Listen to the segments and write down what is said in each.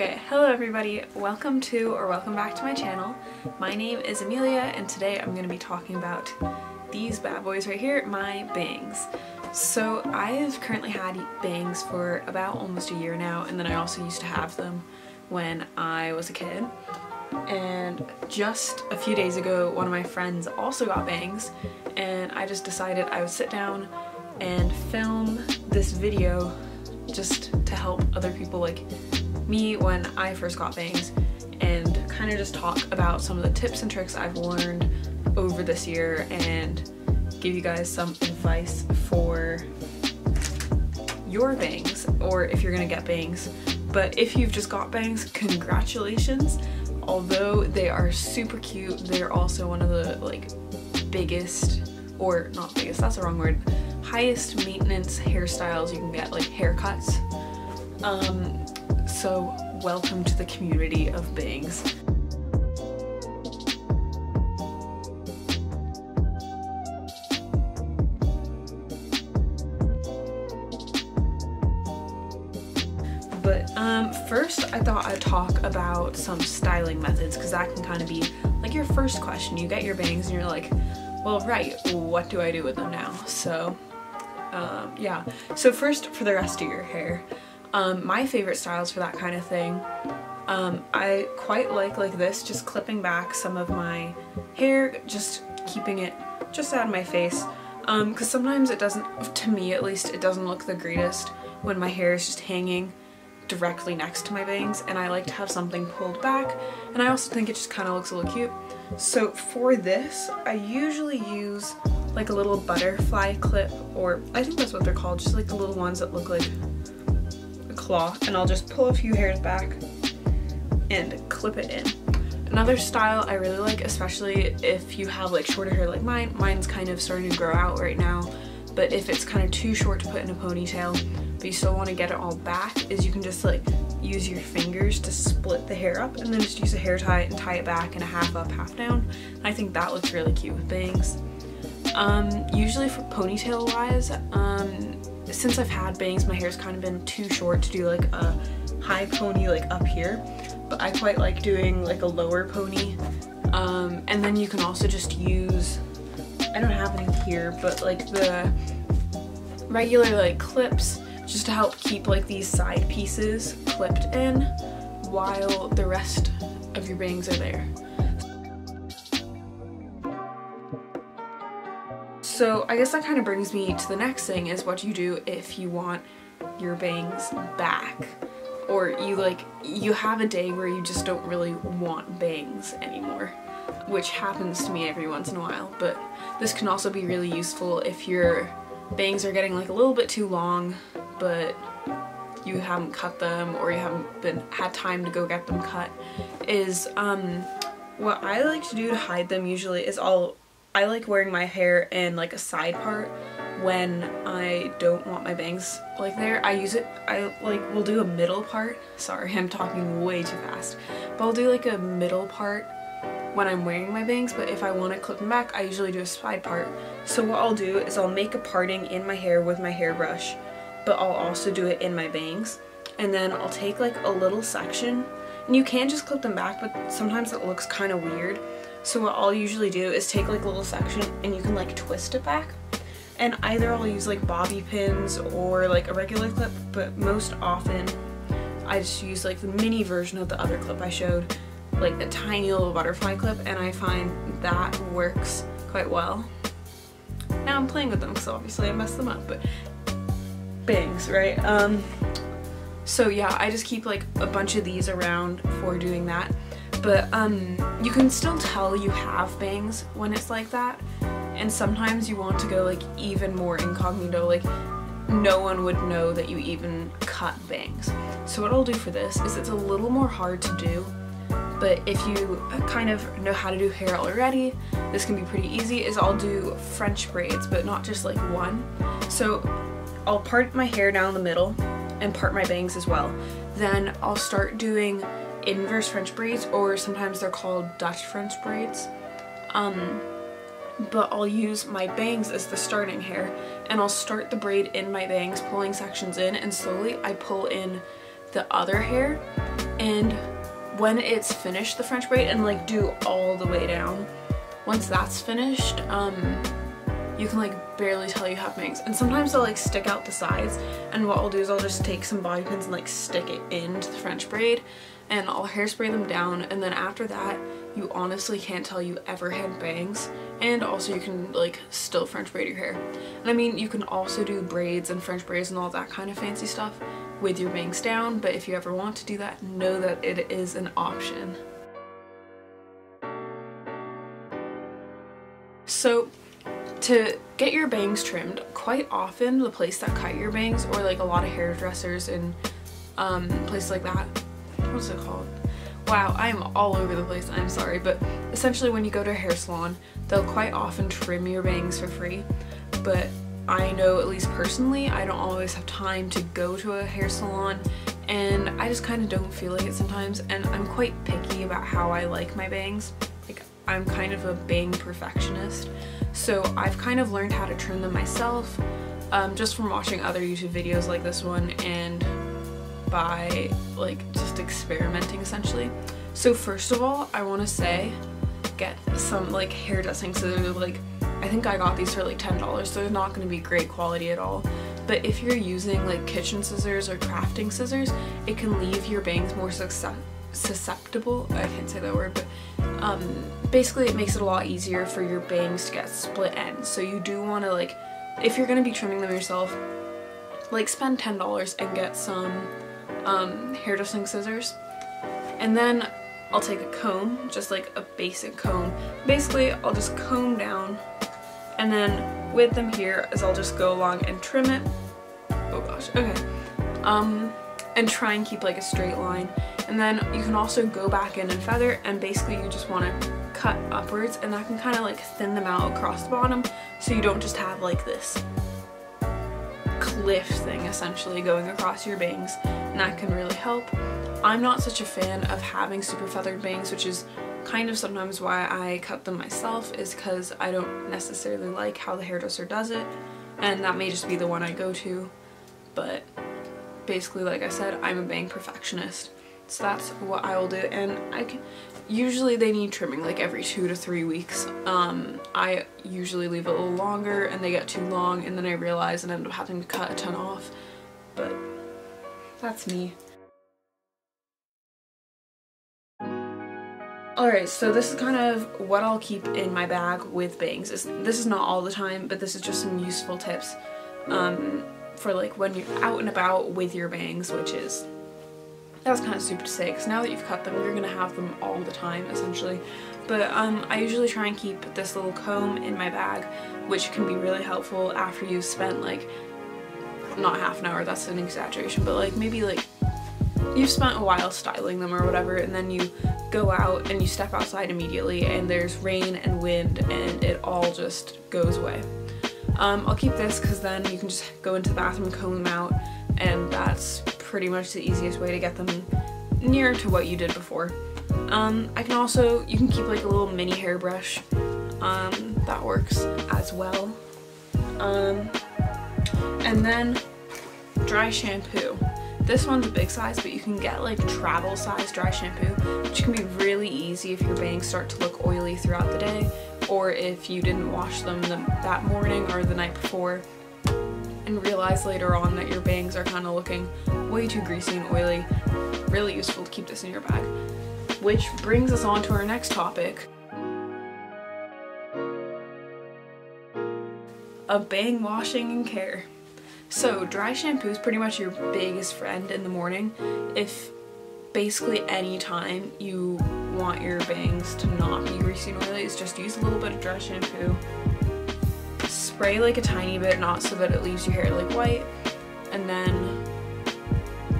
Okay, hello everybody, welcome back to my channel. My name is Emelia and today I'm going to be talking about these bad boys right here, my bangs. So I've currently had bangs for about almost a year now, and then I also used to have them when I was a kid. And just a few days ago one of my friends also got bangs, and I just decided I would sit down and film this video just to help other people like me when I first got bangs, and kind of just talk about some of the tips and tricks I've learned over this year and give you guys some advice for your bangs, or if you're gonna get bangs. But if you've just got bangs, congratulations. Although they are super cute, they're also one of the like biggest, or not biggest, that's the wrong word, highest maintenance hairstyles you can get, like haircuts. So welcome to the community of bangs. But first I thought I'd talk about some styling methods, because that can kind of be like your first question. You get your bangs and you're like, well, right, what do I do with them now? So yeah, so first, for the rest of your hair, my favorite styles for that kind of thing, I quite like this, just clipping back some of my hair, just keeping it just out of my face, because sometimes it doesn't, to me at least, it doesn't look the greatest when my hair is just hanging directly next to my bangs, and I like to have something pulled back, and I also think it just kind of looks a little cute. So for this, I usually use like a little butterfly clip, or I think that's what they're called, just like the little ones that look like a claw, and I'll just pull a few hairs back and clip it in. Another style I really like, especially if you have like shorter hair like mine's kind of starting to grow out right now, but if it's kind of too short to put in a ponytail but you still want to get it all back, is you can just like use your fingers to split the hair up and then just use a hair tie and tie it back in a half up, half down. I think that looks really cute with bangs. Usually for ponytail wise, since I've had bangs, my hair's kind of been too short to do like a high pony like up here, but I quite like doing like a lower pony. And then you can also just use, I don't have any here, but like the regular like clips, just to help keep like these side pieces clipped in while the rest of your bangs are there. So I guess that kind of brings me to the next thing, is what you do if you want your bangs back, or you have a day where you just don't really want bangs anymore, which happens to me every once in a while. But this can also be really useful if your bangs are getting like a little bit too long but you haven't cut them, or you haven't had time to go get them cut. Is what I like to do to hide them usually is I like wearing my hair in like a side part when I don't want my bangs like there. I will do a middle part. Sorry, I'm talking way too fast. But I'll do like a middle part when I'm wearing my bangs, but if I want to clip them back, I usually do a side part. So what I'll do is I'll make a parting in my hair with my hairbrush, but I'll also do it in my bangs. And then I'll take like a little section, and you can just clip them back, but sometimes it looks kind of weird. So what I'll usually do is take like a little section, and you can like twist it back. And either I'll use like bobby pins or like a regular clip, but most often I just use like the mini version of the other clip I showed, like the tiny little butterfly clip, and I find that works quite well. Now I'm playing with them because obviously I messed them up, but bangs, right? So yeah, I just keep like a bunch of these around for doing that. But you can still tell you have bangs when it's like that, and sometimes you want to go like even more incognito, like no one would know that you even cut bangs. So what I'll do for this is, it's a little more hard to do, but if you kind of know how to do hair already, this can be pretty easy. Is I'll do French braids, but not just like one. So I'll part my hair down the middle and part my bangs as well. Then I'll start doing inverse French braids, or sometimes they're called Dutch French braids. But I'll use my bangs as the starting hair, and I'll start the braid in my bangs, pulling sections in, and slowly I pull in the other hair, And when it's finished, the French braid, and like do all the way down, once that's finished, you can like barely tell you have bangs. And sometimes they'll like stick out the sides, and what I'll do is I'll just take some bobby pins and like stick it into the French braid, and I'll hairspray them down, and then after that you honestly can't tell you ever had bangs. And also you can like still French braid your hair. And I mean, you can also do braids and French braids and all that kind of fancy stuff with your bangs down, but if you ever want to do that, know that it is an option. So to get your bangs trimmed, quite often the place that cut your bangs, or like a lot of hairdressers and places like that, what's it called? Wow, I'm all over the place, I'm sorry, but essentially when you go to a hair salon, they'll quite often trim your bangs for free, but I know, at least personally, I don't always have time to go to a hair salon, and I just kind of don't feel like it sometimes, and I'm quite picky about how I like my bangs. Like, I'm kind of a bang perfectionist, so I've kind of learned how to trim them myself, just from watching other YouTube videos like this one, and by like just experimenting essentially. So first of all, I want to say, get some like hairdressing scissors. Like, I think I got these for like $10, so they're not going to be great quality at all. But if you're using like kitchen scissors or crafting scissors, it can leave your bangs more susceptible. I can't say that word, but basically it makes it a lot easier for your bangs to get split ends. So you do want to, like, if you're going to be trimming them yourself, like spend $10 and get some hairdressing scissors. And then I'll take a comb, just like a basic comb. Basically, I'll just comb down, and then with them here is I'll just go along and trim it. Oh gosh, okay. And try and keep like a straight line. And then you can also go back in and feather, and basically you just want to cut upwards, and that can kind of like thin them out across the bottom, so you don't just have like this cliff thing essentially going across your bangs, and that can really help. I'm not such a fan of having super feathered bangs, which is kind of sometimes why I cut them myself, is because I don't necessarily like how the hairdresser does it, and that may just be the one I go to. But basically, like I said, I'm a bang perfectionist, so that's what I will do. And usually they need trimming like every 2 to 3 weeks. I usually leave it a little longer and they get too long, and then I realize and end up having to cut a ton off, but that's me. Alright, so this is kind of what I'll keep in my bag with bangs. This is not all the time, but this is just some useful tips for like when you're out and about with your bangs, which is, that was kind of stupid to say, because now that you've cut them, you're going to have them all the time, essentially. But I usually try and keep this little comb in my bag, which can be really helpful after you've spent like, not half an hour, that's an exaggeration, but like maybe like you've spent a while styling them or whatever, and then you go out and you step outside immediately and there's rain and wind and it all just goes away. I'll keep this because then you can just go into the bathroom and comb them out, and that's pretty much the easiest way to get them near to what you did before. I can also, you can keep like a little mini hairbrush, that works as well. And then dry shampoo. This one's a big size, but you can get like travel size dry shampoo, which can be really easy if your bangs start to look oily throughout the day, or if you didn't wash them that morning or the night before and realize later on that your bangs are kind of looking way too greasy and oily. Really useful to keep this in your bag. Which brings us on to our next topic of bang washing and care. So dry shampoo is pretty much your biggest friend in the morning. If basically any time you want your bangs to not be greasy and oily, is just use a little bit of dry shampoo. Spray like a tiny bit, not so that it leaves your hair like white, and then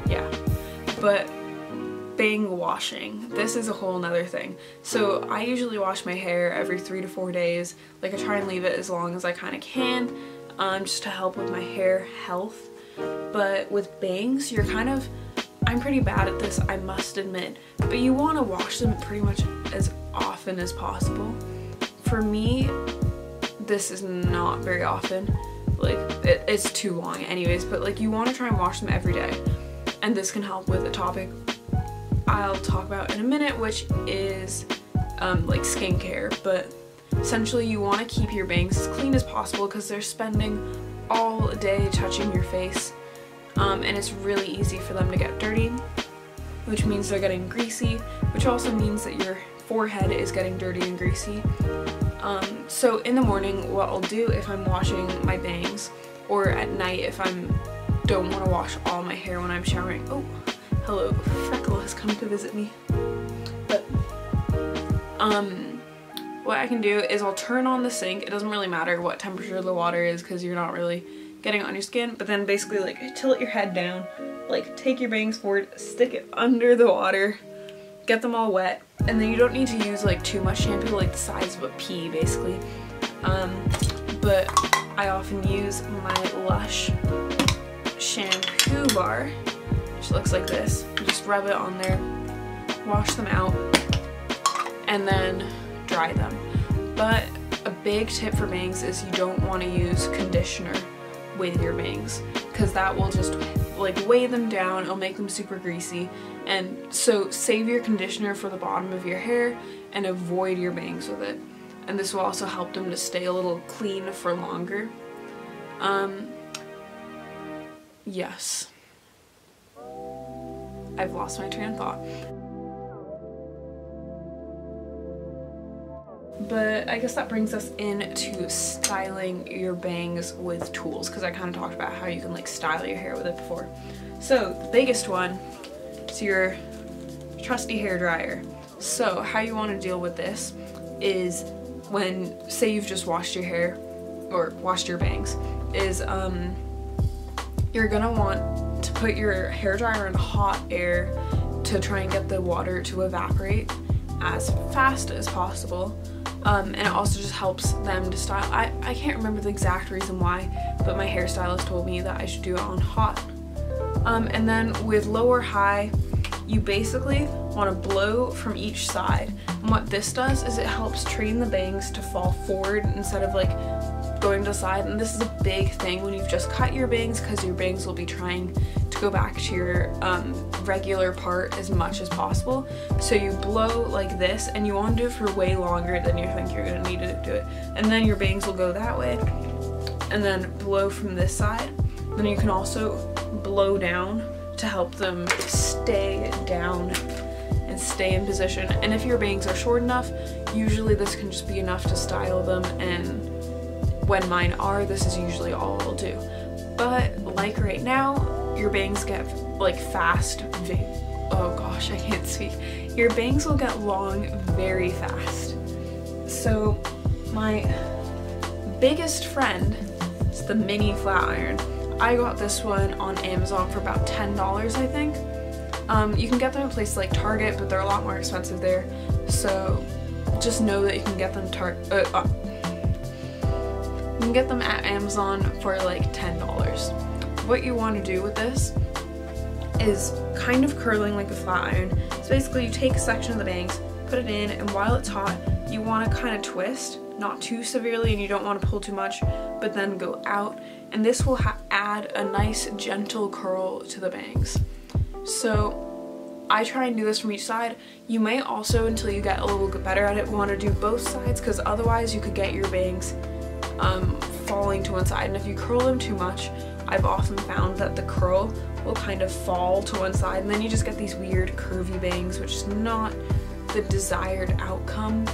yeah. But bang washing, this is a whole nother thing. So I usually wash my hair every 3 to 4 days. Like, I try and leave it as long as I kind of can, just to help with my hair health. But with bangs, you're kind of, I'm pretty bad at this, I must admit, but you want to wash them pretty much as often as possible. For me, this is not very often, like it's too long anyways, but like you want to try and wash them every day, and this can help with a topic I'll talk about in a minute, which is like skincare, but essentially you want to keep your bangs as clean as possible because they're spending all day touching your face, and it's really easy for them to get dirty, which means they're getting greasy, which also means that your forehead is getting dirty and greasy. So in the morning, what I'll do if I'm washing my bangs, or at night if I don't want to wash all my hair when I'm showering. Oh, hello, Freckle has come to visit me. But what I can do is I'll turn on the sink. It doesn't really matter what temperature the water is because you're not really getting it on your skin, but then basically like tilt your head down, like take your bangs forward, stick it under the water, get them all wet, and then you don't need to use like too much shampoo, like the size of a pea basically. But I often use my Lush shampoo bar, which looks like this. You just rub it on there, wash them out, and then dry them. But a big tip for bangs is you don't want to use conditioner with your bangs because that will just like weigh them down, it'll make them super greasy, and so save your conditioner for the bottom of your hair and avoid your bangs with it, and this will also help them to stay a little clean for longer. Yes, I've lost my train of thought. But I guess that brings us into styling your bangs with tools, because I kind of talked about how you can like style your hair with it before. So the biggest one is your trusty hair dryer. So how you want to deal with this is when, say you've just washed your hair or washed your bangs, is you're gonna want to put your hair dryer in hot air to try and get the water to evaporate as fast as possible. And it also just helps them to style. I can't remember the exact reason why, but my hairstylist told me that I should do it on hot. And then with low or high, you basically want to blow from each side. And what this does is it helps train the bangs to fall forward instead of like going to the side. And this is a big thing when you've just cut your bangs, because your bangs will be trying to go back to your regular part as much as possible. So you blow like this, and you want to do it for way longer than you think you're going to need to do it. And then your bangs will go that way, and then blow from this side. Then you can also blow down to help them stay down and stay in position. And if your bangs are short enough, usually this can just be enough to style them, and when mine are, this is usually all I'll do. But like right now, your bangs get like fast, oh gosh, I can't speak. Your bangs will get long very fast. So my biggest friend is the mini flat iron. I got this one on Amazon for about $10, I think. You can get them at places like Target, but they're a lot more expensive there. So just know that you can get them you can get them at Amazon for like $10. What you want to do with this is kind of curling like a flat iron. So basically you take a section of the bangs, put it in, and while it's hot, you want to kind of twist, not too severely, and you don't want to pull too much, but then go out, and this will add a nice gentle curl to the bangs. So I try and do this from each side. You may also, until you get a little bit better at it, want to do both sides, because otherwise you could get your bangs falling to one side, and if you curl them too much, I've often found that the curl will kind of fall to one side, and then you just get these weird curvy bangs, which is not the desired outcome.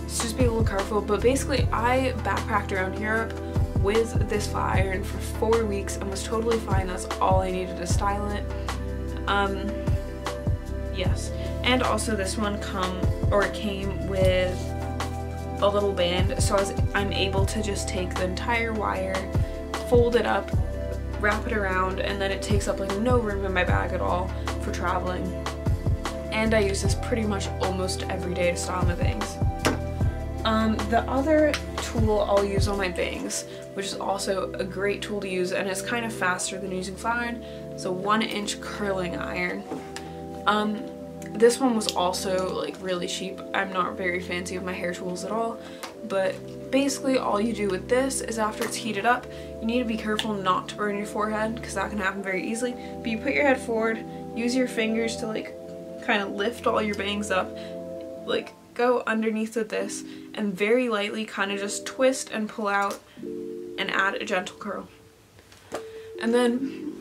So just be a little careful. But basically I backpacked around Europe with this flat iron for 4 weeks and was totally fine. That's all I needed to style it. Yes, and also this one came with a little band, so I'm able to just take the entire wire, fold it up, wrap it around, and then it takes up like no room in my bag at all for traveling. And I use this pretty much almost every day to style my bangs. The other tool I'll use on my bangs, which is also a great tool to use and is kind of faster than using flat iron, is a 1-inch curling iron. This one was also like really cheap. I'm not very fancy with my hair tools at all, but basically all you do with this is after it's heated up, you need to be careful not to burn your forehead because that can happen very easily, but you put your head forward, use your fingers to like kind of lift all your bangs up, like go underneath with this and very lightly kind of just twist and pull out and add a gentle curl. And then,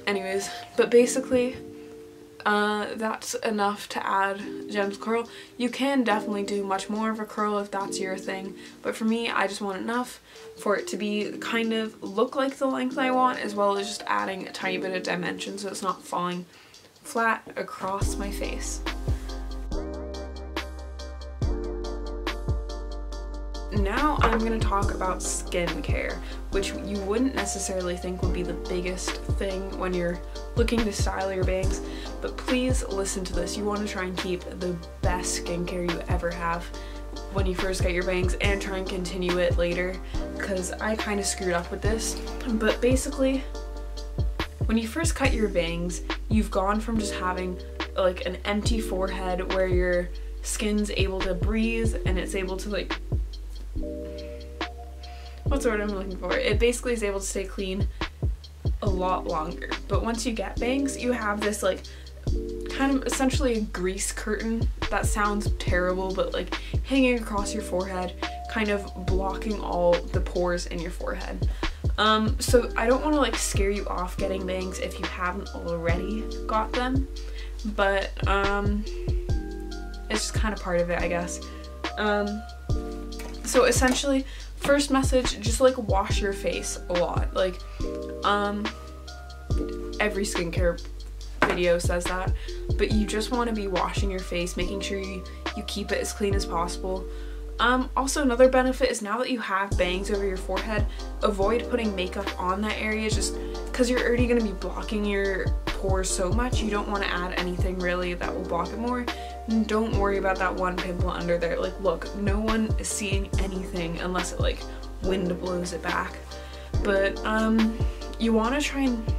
anyways, but basically that's enough to add gentle curl. You can definitely do much more of a curl if that's your thing, but for me, I just want enough for it to be kind of look like the length I want, as well as just adding a tiny bit of dimension so it's not falling flat across my face. Now I'm going to talk about skincare, which you wouldn't necessarily think would be the biggest thing when you're looking to style your bangs, but please listen to this. You want to try and keep the best skincare you ever have when you first get your bangs and try and continue it later, because I kind of screwed up with this. But basically, when you first cut your bangs, you've gone from just having like an empty forehead where your skin's able to breathe and it's able to like, what's the word I'm looking for? It basically is able to stay clean a lot longer. But once you get bangs, you have this like kind of essentially a grease curtain. That sounds terrible, but like hanging across your forehead, kind of blocking all the pores in your forehead. So I don't want to like scare you off getting bangs if you haven't already got them, but it's just kind of part of it, I guess. So essentially, first message, just like wash your face a lot. Like every skincare video says that, but you just want to be washing your face, making sure you keep it as clean as possible. Also, another benefit is now that you have bangs over your forehead, avoid putting makeup on that area, just because you're already going to be blocking your pores so much. You don't want to add anything really that will block it more. And don't worry about that one pimple under there. Like, look, no one is seeing anything unless it like wind blows it back. But you want to try and,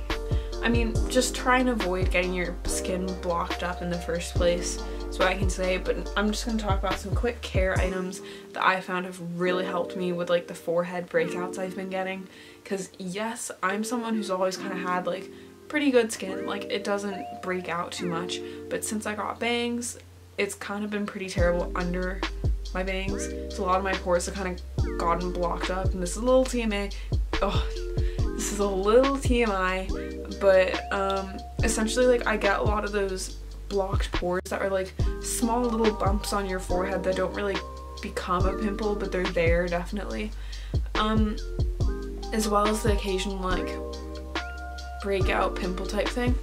I mean, just try and avoid getting your skin blocked up in the first place. That's what I can say. But I'm just going to talk about some quick care items that I found have really helped me with like the forehead breakouts I've been getting. Because yes, I'm someone who's always kind of had like pretty good skin, like it doesn't break out too much, but since I got bangs, it's kind of been pretty terrible under my bangs. So a lot of my pores have kind of gotten blocked up, and this is a little TMI. Oh, this is a little TMI, but essentially like I get a lot of those blocked pores that are like small little bumps on your forehead that don't really become a pimple, but they're there definitely. As well as the occasional like breakout pimple type thing.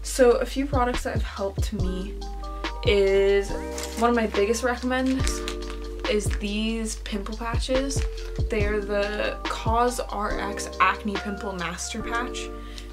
So a few products that have helped me is, one of my biggest recommends is these pimple patches. They're the Cause RX Acne Pimple Master Patch,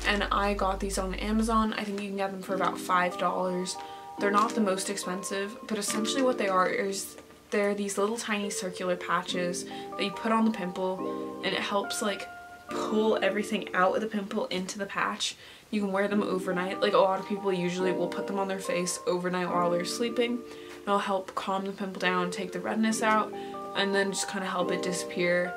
and I got these on Amazon. I think you can get them for about $5. They're not the most expensive, but essentially what they are is they're these little tiny circular patches that you put on the pimple, and it helps like pull everything out of the pimple into the patch. You can wear them overnight. Like a lot of people usually will put them on their face overnight while they're sleeping. It'll help calm the pimple down, take the redness out, and then just kind of help it disappear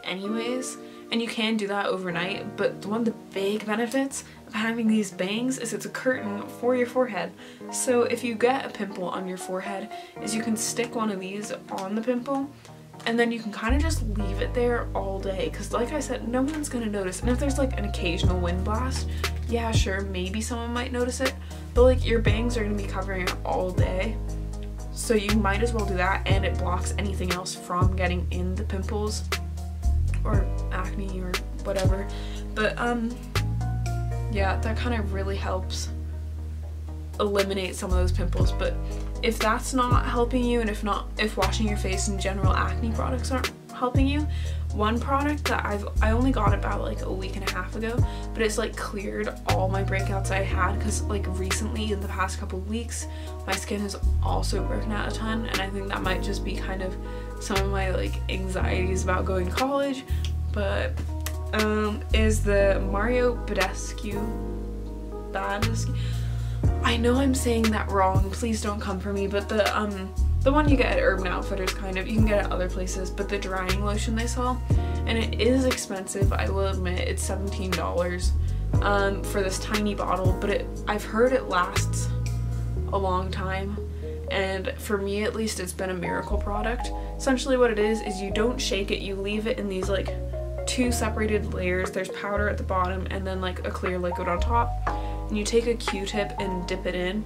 anyways. And you can do that overnight, but one of the big benefits of having these bangs is it's a curtain for your forehead. So if you get a pimple on your forehead, is you can stick one of these on the pimple, and then you can kind of just leave it there all day, because like I said, no one's gonna notice. And if there's like an occasional wind blast, yeah sure, maybe someone might notice it, but like your bangs are gonna be covering it all day, so you might as well do that, and it blocks anything else from getting in the pimples or acne or whatever. But yeah, that kind of really helps eliminate some of those pimples. But if that's not helping you, and if washing your face in general acne products aren't helping you, one product that I only got about like a week and a half ago, but it's like cleared all my breakouts I had, because like recently in the past couple of weeks my skin has also broken out a ton, and I think that might just be kind of some of my like anxieties about going to college. But is the Mario Badescu, I know I'm saying that wrong, please don't come for me, but the one you get at Urban Outfitters, kind of, you can get at other places, but the drying lotion they sell, and it is expensive, I will admit, it's $17, for this tiny bottle, but I've heard it lasts a long time, and for me at least it's been a miracle product. Essentially what it is you don't shake it, you leave it in these like 2 separated layers. There's powder at the bottom and then like a clear liquid on top, and you take a Q-tip and dip it in,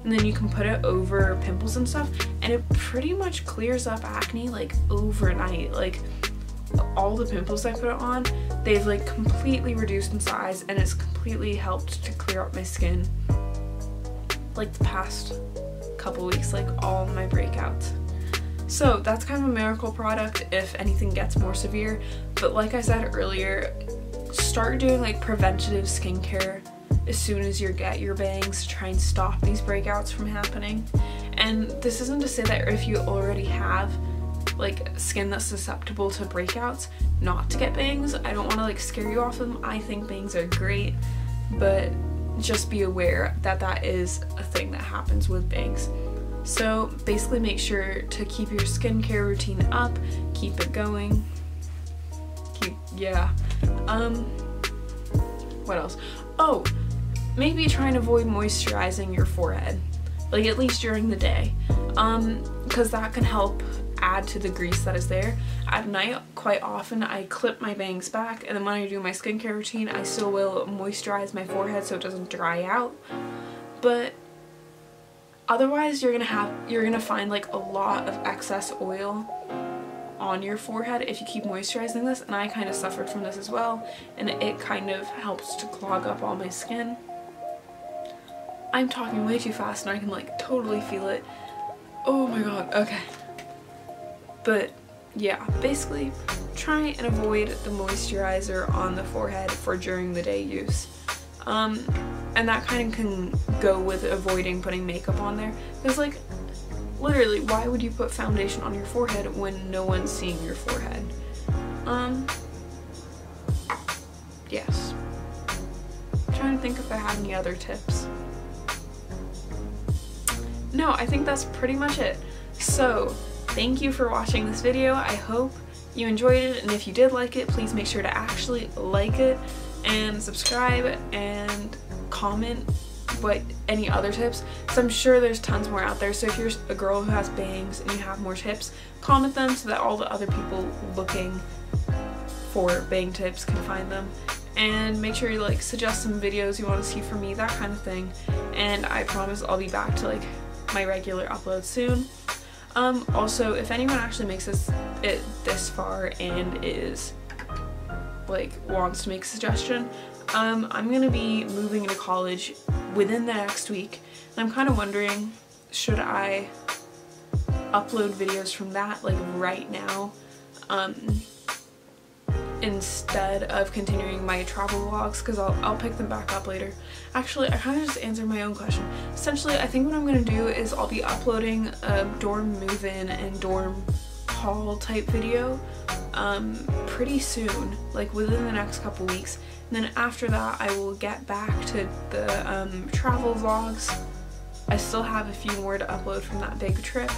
and then you can put it over pimples and stuff, and it pretty much clears up acne like overnight. Like all the pimples I put it on, they've like completely reduced in size, and it's completely helped to clear up my skin like the past couple weeks, like all my breakouts. So that's kind of a miracle product if anything gets more severe. But like I said earlier, start doing like preventative skincare as soon as you get your bangs to try and stop these breakouts from happening. And this isn't to say that if you already have like skin that's susceptible to breakouts, not to get bangs. I don't want to like scare you off them. I think bangs are great, but just be aware that that is a thing that happens with bangs. So basically make sure to keep your skincare routine up, keep it going, what else? Oh, maybe try and avoid moisturizing your forehead, like at least during the day, because that can help add to the grease that is there. At night, quite often I clip my bangs back, and then when I do my skincare routine, I still will moisturize my forehead so it doesn't dry out. But otherwise, you're gonna find like a lot of excess oil on your forehead if you keep moisturizing this, and I kind of suffered from this as well, and it kind of helps to clog up all my skin. I'm talking way too fast and I can like totally feel it. Oh my god, okay. But yeah, basically try and avoid the moisturizer on the forehead for during the day use. And that kind of can go with avoiding putting makeup on there. Because like, literally, why would you put foundation on your forehead when no one's seeing your forehead? Yes. I'm trying to think if I have any other tips. No, I think that's pretty much it. So, thank you for watching this video. I hope you enjoyed it, and if you did like it, please make sure to actually like it and subscribe and comment what any other tips, because I'm sure there's tons more out there. So if you're a girl who has bangs and you have more tips, comment them so that all the other people looking for bang tips can find them. And make sure you like suggest some videos you want to see from me, that kind of thing. And I promise I'll be back to like my regular upload soon. Also, if anyone actually makes it this far and is like wants to make a suggestion, I'm gonna be moving into college within the next week, and I'm kind of wondering, should I upload videos from that like right now, instead of continuing my travel vlogs, because I'll pick them back up later. Actually, I kind of just answered my own question. Essentially, I think what I'm going to do is I'll be uploading a dorm move-in and dorm haul type video pretty soon, like within the next couple weeks. And then after that, I will get back to the travel vlogs. I still have a few more to upload from that big trip.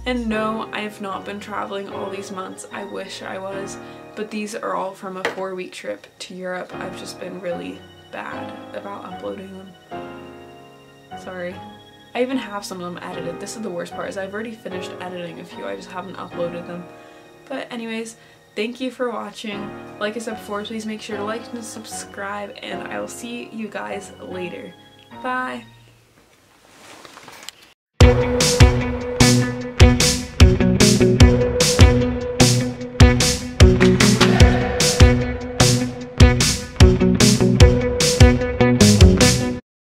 And no, I have not been traveling all these months. I wish I was. But these are all from a 4-week trip to Europe. I've just been really bad about uploading them. Sorry. I even have some of them edited. This is the worst part, is I've already finished editing a few. I just haven't uploaded them. But anyways, thank you for watching. Like I said before, please make sure to like and subscribe, and I will see you guys later. Bye!